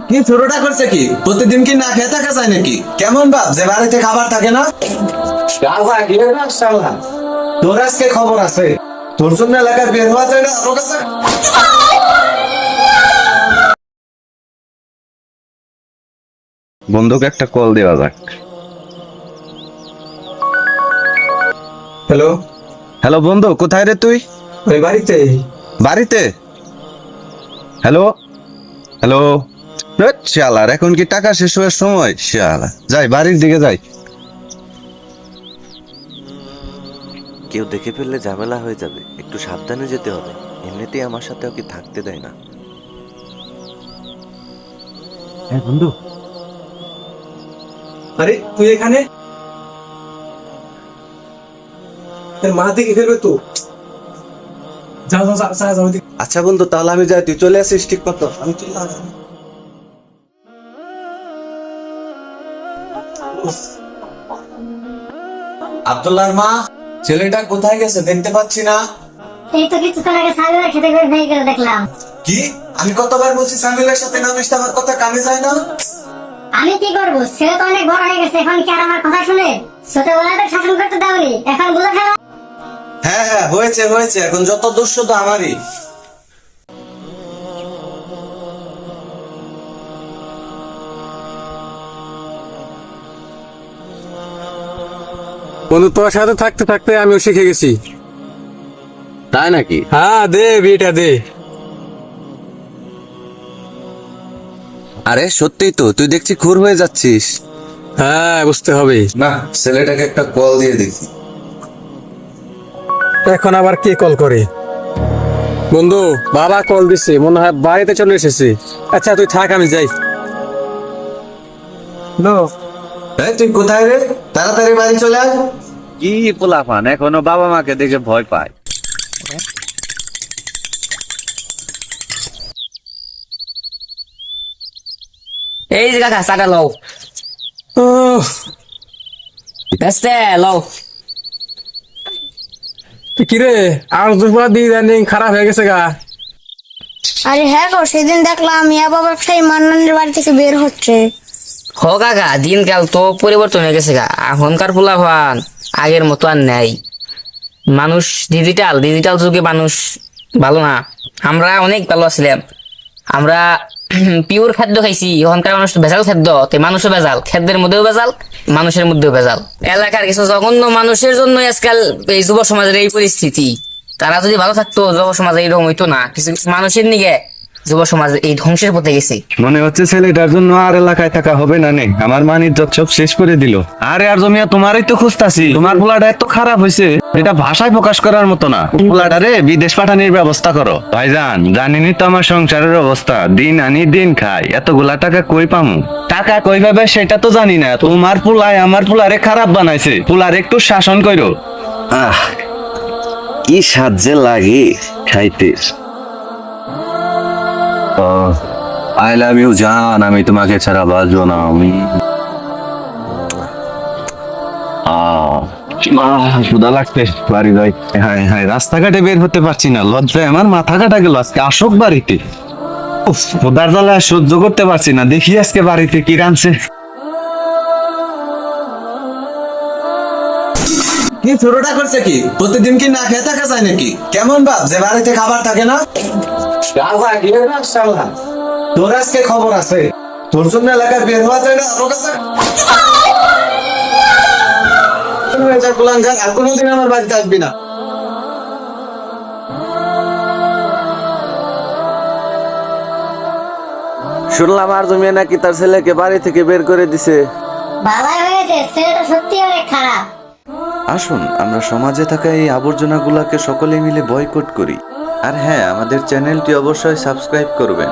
কি ছোটটা করছে কি? প্রতিদিন কি না খেয়ে থাকা যায় নাকি? কেমন বাপ যে বাড়িতে খাবার থাকে না? তোর আজকে খবর আছে, তোর জন্য এলাকায় বের হওয়া যায় না আমার কাছে। বন্ধুকে একটা কল দেওয়া যাক। হ্যালো, হ্যালো বন্ধু, কোথায় রে তুই? ওই বাড়িতে। বাড়িতে? Hello hello. শালার এখন কি টাকা শেষ হওয়ার সময়? শালা যাই, বাড়ির দিকে যাই। কেউ দেখে ফেললে ঝামেলা হয়ে যাবে, একটু সাবধানে যেতে হবে। এমনিতেই আমার সাথে ওকে থাকতে দেয় না। হ্যাঁ বন্ধু। আরে তুই এখানে? তোর মা দেখে ফেলবে তো। যাও যাও যাও যাও, যাও ওদিকে। আচ্ছা বন্ধু, তাহলে আমি যাই, তুই চলে আসিস ঠিক মতো। আমি চলে আসবো। আব্দুল্লাহর মা, ছেলেটা কোথায় গেছে দেখতে পাচ্ছি না। এই তো কিছুক্ষণ আগে সাবিরের খেতে বের হয়ে গেল দেখলাম। কি? আমি কতবার বলছি সামিলের সাথে না মিশতে, আমার কথা কানে যায় না। আমি কি করবো, ছেলে তো অনেক বড় হয়ে গেছে, এখন কি আর আমার কথা শুনে? ছোটবেলাতে শাসন করতে দাওনি, এখন বুঝে ফেলা। হ্যাঁ হ্যাঁ, হয়েছে হয়েছে, এখন যত দোষ তো আমারই। বন্ধু, তোর সাথে থাকতে থাকতে আমিও শিখে গেছি। তাই নাকি? হ্যাঁ, দে বিয়েটা দে। আরে সত্যিই তো, তুই দেখছি খুর হয়ে যাচ্ছিস। হ্যাঁ, বুঝতে হবে। না, ছেলেটাকে একটা কল দিয়ে দেখি। এখন আবার কে কল করে? বন্ধু, বাবা কল দিছে, মনে হয় বাড়িতে চলে এসেছে। আচ্ছা তুই থাক, আমি যাই। এই তুই কোথায় রে? তাড়াতাড়ি বাড়ি চলে আয়। কি পোলাপান এখনো বাবা মাকে দেখে ভয় পায়। এই যে কাকা চাটা লও। বেস্তে লও। কিরে, আর দুপুর ইদানিং খারাপ হয়ে গেছে গা। আরে হ্যাঁ গো, সেদিন দেখলাম মিয়া বাবা ব্যবসায়ী মান্নানের বাড়ি থেকে বের হচ্ছে। হো কাকা, দিনকাল তো পরিবর্তন হয়ে গেছে গা। এখনকার পোলাপান আগের মতো আর নেই। মানুষ ডিজিটাল ডিজিটাল যুগে মানুষ ভালো না। আমরা অনেক ভালো আছিলাম। আমরা পিওর খাদ্য খাইছি। এখনকার মানুষ তো ভেজাল খাদ্য, তো মানুষও ভেজাল, খাদ্যের মধ্যেও ভেজাল, মানুষের মধ্যেও ভেজাল। এলাকার কিছু জঘন্য মানুষের জন্য আজকাল এই যুব সমাজের এই পরিস্থিতি। তারা যদি ভালো থাকতো, যুব সমাজে এইরকম হইতো না। কিছু কিছু মানুষের নিয়ে যুব সমাজ এই ধ্বংসের পথে গেছে। মনে হচ্ছে ছেলেটার জন্য আর এলাকায় থাকা হবে না নে, আমার মান ইজ্জত সব শেষ করে দিল। আরে আর জমিয়া তোমারই তো খুঁজতাছি, তোমার পোলাটা এত খারাপ হয়েছে এটা ভাষায় প্রকাশ করার মতো না। পোলাটারে বিদেশ পাঠানোর ব্যবস্থা করো। ভাইজান, জানেনই তো আমার সংসারের অবস্থা, দিন আনি দিন খাই, এতগুলা টাকা কই পামু? টাকা কই পাবে সেটা তো জানি না, তোমার পোলায় আমার পোলারে খারাপ বানাইছে, পোলার একটু শাসন করো। কি সাহায্যে লাগে খাইতে। আই লাভ ইউ জান, আমি তোমাকে ছাড়া বাঁচবো না। আমি ক্ষুধা লাগতে বাড়ি যাই। হ্যাঁ হ্যাঁ, রাস্তাঘাটে বের হতে পারছি না, লজ্জায় আমার মাথা কাটা গেল। আজকে আসক বাড়িতে, ক্ষুধার জ্বালায় সহ্য করতে পারছি না। দেখি আজকে বাড়িতে কি রাঁধছে। কি ছোটটা করছে কি? প্রতিদিন কি না খেয়ে থাকা যায় নাকি? কেমন বাপ যে বাড়িতে খাবার থাকে না? তোর আজকে খবর আছে, তোর জন্য এলাকায় বের হওয়া যায় না আমার কাছে। আর কোনোদিন আমার বাড়িতে আসবি না। শুনলাম আর জমিয়া নাকি তার ছেলেকে বাড়ি থেকে বের করে দিছে। ভালোই হয়েছে, ছেলেটা সত্যি অনেক খারাপ। আসুন আমরা সমাজে থাকা এই আবর্জনাগুলোকে সকলে মিলে বয়কট করি। আর হ্যাঁ, আমাদের চ্যানেলটি অবশ্যই সাবস্ক্রাইব করবেন।